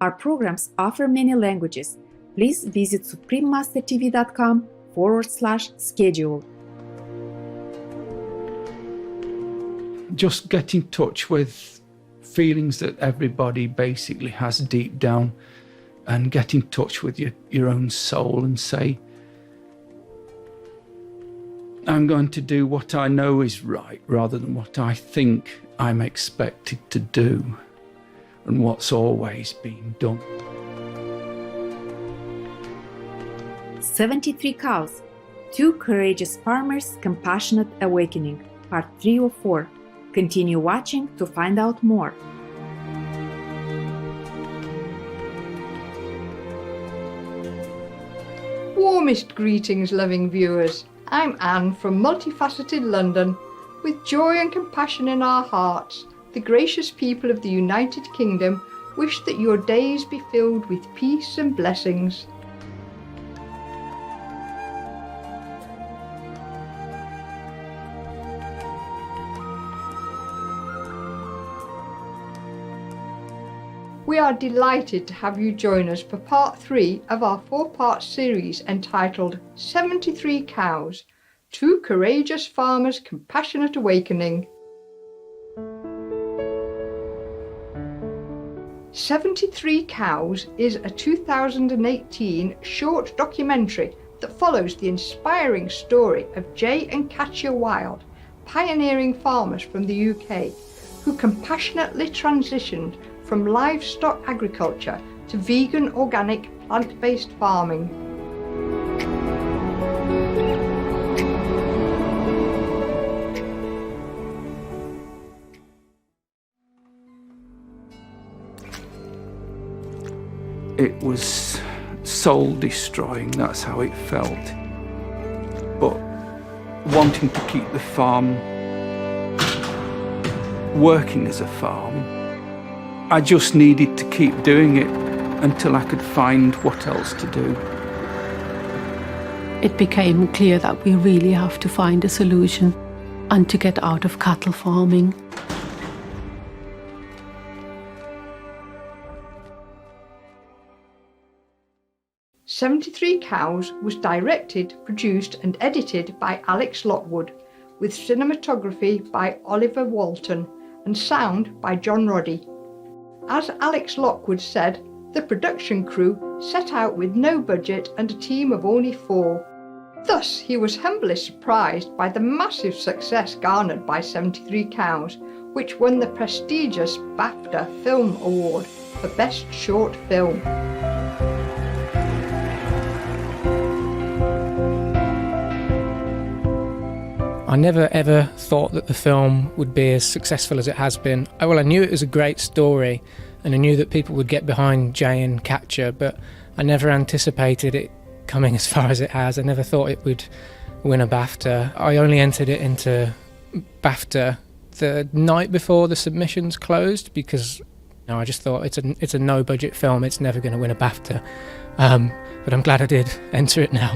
Our programs offer many languages. Please visit suprememastertv.com/schedule. Just get in touch with feelings that everybody basically has deep down, and get in touch with your own soul and say, I'm going to do what I know is right rather than what I think I'm expected to do and what's always been done. 73 Cows, Two Courageous Farmers' Compassionate Awakening, Part 3 of 4. Continue watching to find out more. Warmest greetings, loving viewers. I'm Anne from multifaceted London. With joy and compassion in our hearts, the gracious people of the United Kingdom wish that your days be filled with peace and blessings. We are delighted to have you join us for part 3 of our 4-part series entitled 73 Cows, Two Courageous Farmers' Compassionate Awakening. 73 Cows is a 2018 short documentary that follows the inspiring story of Jay and Katya Wild, pioneering farmers from the UK, who compassionately transitioned from livestock agriculture to vegan, organic, plant-based farming. It was soul-destroying, that's how it felt. But wanting to keep the farm working as a farm, I just needed to keep doing it until I could find what else to do. It became clear that we really have to find a solution and to get out of cattle farming. "73 Cows" was directed, produced and edited by Alex Lockwood, with cinematography by Oliver Walton and sound by John Roddy. As Alex Lockwood said, the production crew set out with no budget and a team of only 4. Thus, he was humbly surprised by the massive success garnered by 73 Cows, which won the prestigious BAFTA Film Award for Best Short Film. I never ever thought that the film would be as successful as it has been. Well, I knew it was a great story and I knew that people would get behind Jay and Katya, but I never anticipated it coming as far as it has. I never thought it would win a BAFTA. I only entered it into BAFTA the night before the submissions closed because I just thought it's a no-budget film, it's never going to win a BAFTA. But I'm glad I did enter it now.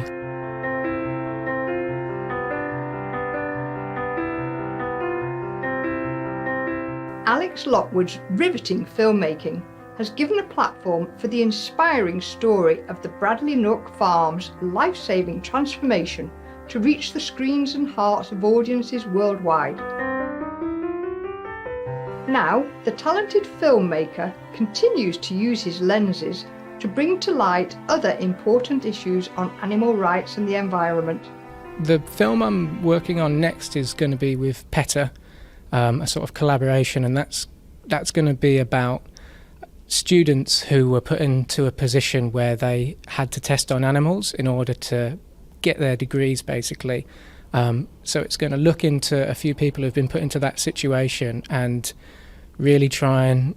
Alex Lockwood's riveting filmmaking has given a platform for the inspiring story of the Bradley Nook Farm's life-saving transformation to reach the screens and hearts of audiences worldwide. Now, the talented filmmaker continues to use his lenses to bring to light other important issues on animal rights and the environment. The film I'm working on next is going to be with PETA, a sort of collaboration, and that's going to be about students who were put into a position where they had to test on animals in order to get their degrees, basically. So it's going to look into a few people who've been put into that situation and really try and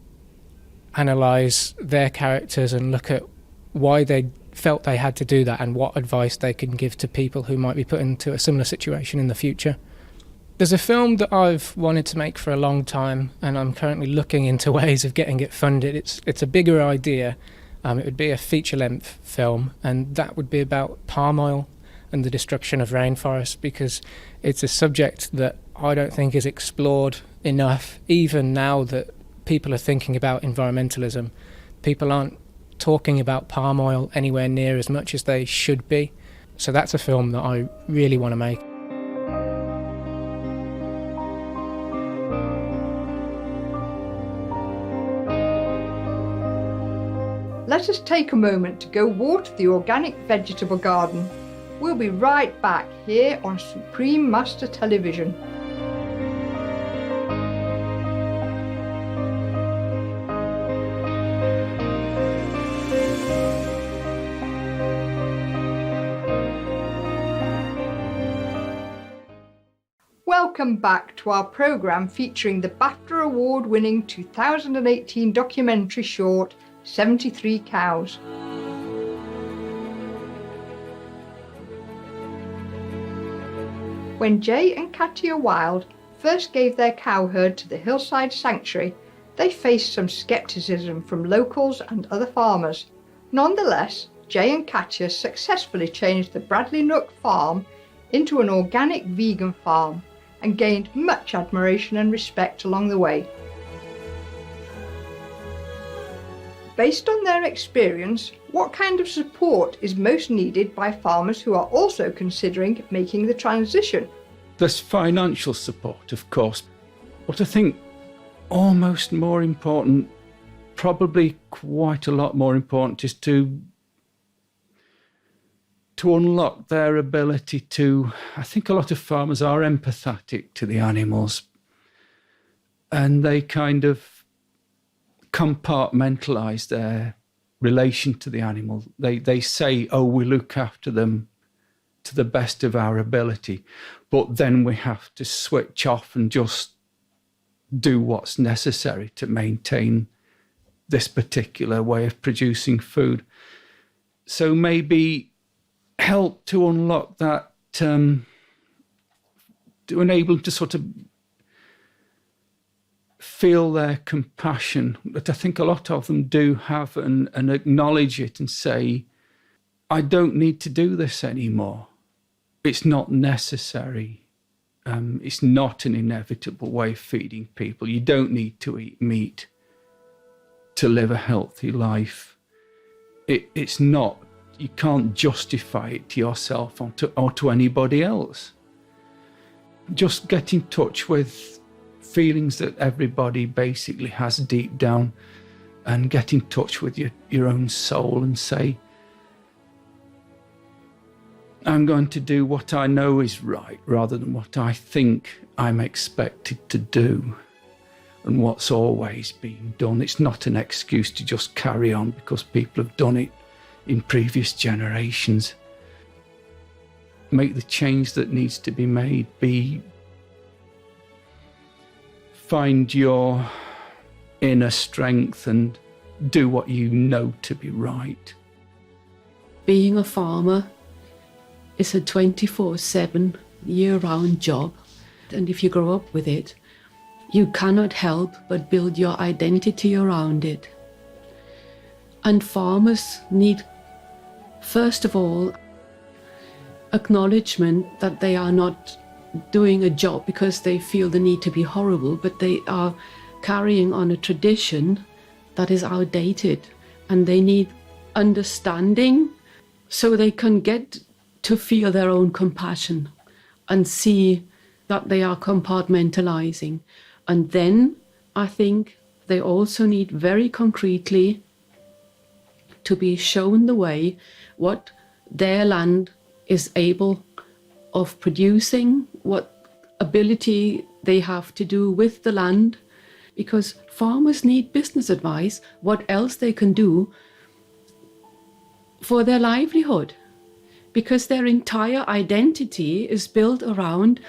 analyse their characters and look at why they felt they had to do that and what advice they can give to people who might be put into a similar situation in the future. There's a film that I've wanted to make for a long time, and I'm currently looking into ways of getting it funded. It's a bigger idea. It would be a feature-length film, and that would be about palm oil and the destruction of rainforests, because it's a subject that I don't think is explored enough, even now that people are thinking about environmentalism. People aren't talking about palm oil anywhere near as much as they should be. So that's a film that I really want to make. Let us take a moment to go water the organic vegetable garden. We'll be right back here on Supreme Master Television. Welcome back to our programme featuring the BAFTA award-winning 2018 documentary short 73 Cows. When Jay and Katia Wilde first gave their cow herd to the Hillside Sanctuary, they faced some scepticism from locals and other farmers. Nonetheless, Jay and Katia successfully changed the Bradley Nook farm into an organic vegan farm and gained much admiration and respect along the way. Based on their experience, what kind of support is most needed by farmers who are also considering making the transition? There's financial support, of course, but I think almost more important, probably quite a lot more important, is to unlock their ability to, I think a lot of farmers are empathetic to the animals, and they kind of compartmentalise their relation to the animal. They say, oh, we look after them to the best of our ability, but then we have to switch off and just do what's necessary to maintain this particular way of producing food. So maybe help to unlock that, to enable them to sort of feel their compassion that I think a lot of them do have, and acknowledge it and say, I don't need to do this anymore. It's not necessary. It's not an inevitable way of feeding people. You don't need to eat meat to live a healthy life. It's not. You can't justify it to yourself or to anybody else. Just get in touch with feelings that everybody basically has deep down, and get in touch with your own soul and say, I'm going to do what I know is right rather than what I think I'm expected to do and what's always been done. It's not an excuse to just carry on because people have done it in previous generations. Make the change that needs to be made. Find your inner strength and do what you know to be right. Being a farmer is a 24/7 year-round job, and if you grow up with it, you cannot help but build your identity around it. And farmers need, first of all, acknowledgement that they are not doing a job because they feel the need to be horrible, but they are carrying on a tradition that is outdated, and they need understanding so they can get to feel their own compassion and see that they are compartmentalizing. And then I think they also need very concretely to be shown the way what their land is able of producing, what ability they have to do with the land, because farmers need business advice, what else they can do for their livelihood, because their entire identity is built around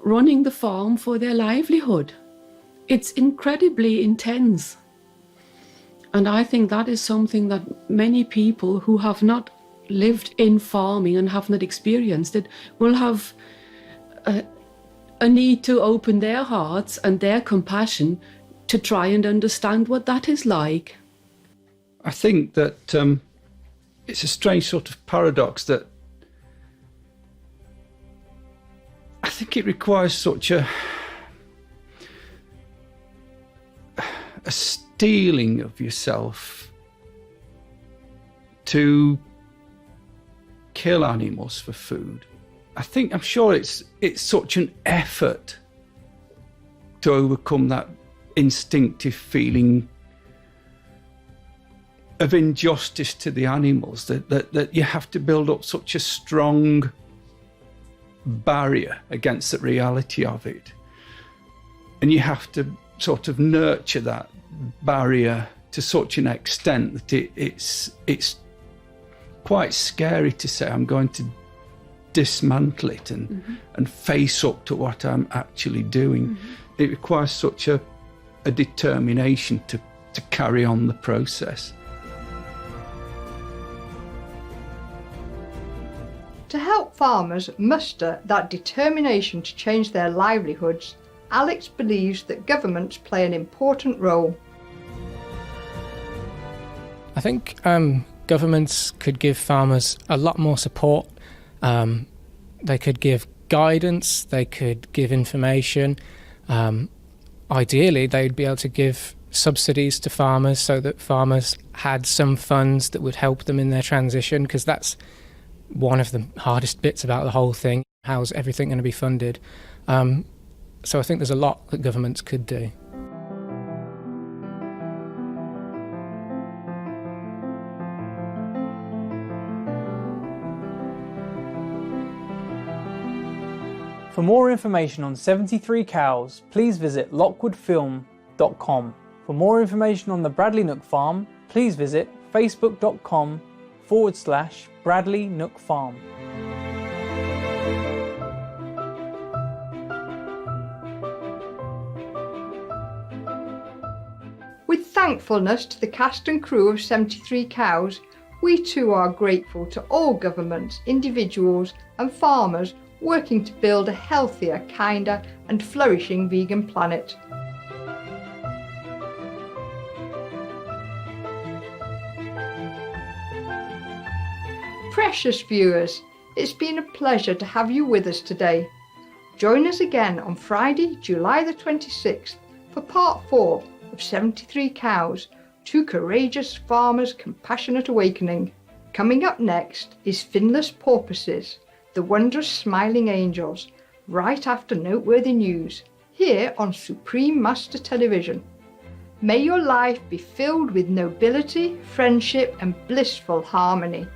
running the farm for their livelihood. It's incredibly intense. And I think that is something that many people who have not lived in farming and have not experienced it will have a need to open their hearts and their compassion to try and understand what that is like. I think that it's a strange sort of paradox that I think it requires such a steeling of yourself to kill animals for food. I'm sure it's such an effort to overcome that instinctive feeling of injustice to the animals, that you have to build up such a strong barrier against the reality of it. And you have to sort of nurture that barrier to such an extent that it's quite scary to say I'm going to dismantle it and face up to what I'm actually doing. It requires such a determination to carry on the process. To help farmers muster that determination to change their livelihoods, Alex believes that governments play an important role. I think governments could give farmers a lot more support. They could give guidance, they could give information. Ideally, they'd be able to give subsidies to farmers so that farmers had some funds that would help them in their transition, because that's one of the hardest bits about the whole thing. How's everything going to be funded? So I think there's a lot that governments could do. For more information on 73 cows, please visit lockwoodfilm.com. For more information on the Bradley Nook Farm, please visit facebook.com/Bradley Nook Farm. With thankfulness to the cast and crew of 73 Cows, we too are grateful to all governments, individuals and farmers working to build a healthier, kinder and flourishing vegan planet. Precious viewers, it's been a pleasure to have you with us today. Join us again on Friday, July the 26th for part 4 of 73 Cows, Two Courageous Farmers' Compassionate Awakening. Coming up next is Finless Porpoises, the Wondrous Smiling Angels, right after noteworthy news, here on Supreme Master Television. May your life be filled with nobility, friendship and blissful harmony.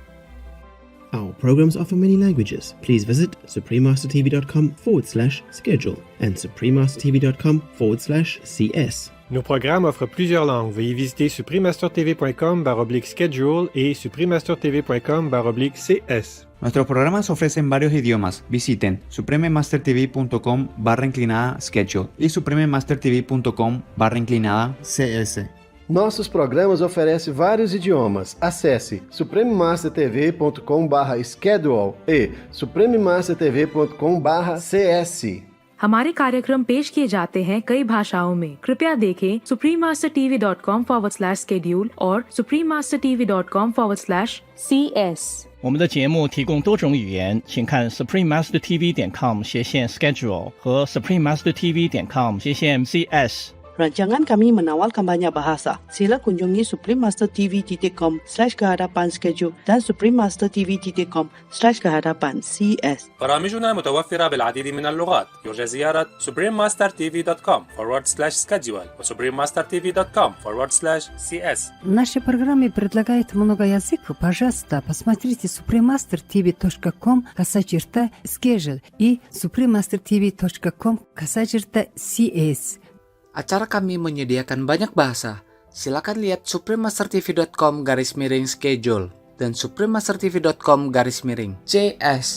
Our programs offer many languages. Please visit suprememastertv.com/schedule and suprememastertv.com/cs. Nos programmes offrent plusieurs langues. Veuillez visiter suprememastertv.com/schedule et suprememastertv.com/cs. Nuestros programas ofrecen varios idiomas. Visiten suprememastertv.com/schedule e suprememastertv.com/cs. Nossos programas oferecem vários idiomas. Acesse suprememastertv.com/schedule e suprememastertv.com/cs. हमारे कार्यक्रम पेश किए जाते हैं कई भाषाओं में। कृपया देखें suprememastertv.com/schedule और suprememastertv.com/cs。我们的节目提供多种语言，请看 suprememastertv.com/schedule 和 suprememastertv.com/cs。 Rancangan kami menawarkan banyak bahasa. Sila kunjungi suprememastertv.com/kehadapan-schedule dan suprememastertv.com/kehadapan-cs. برامجنا متوفرة بالعديد من اللغات. يرجى زيارة suprememastertv.com/schedule و suprememastertv.com/cs. В нашей программе предлагают много языков. Пожалуйста, посмотрите suprememastertv.com/schedule и suprememastertv.com/cs. Acara kami menyediakan banyak bahasa. Silakan lihat suprememastertv.com/schedule dan suprememastertv.com/cs.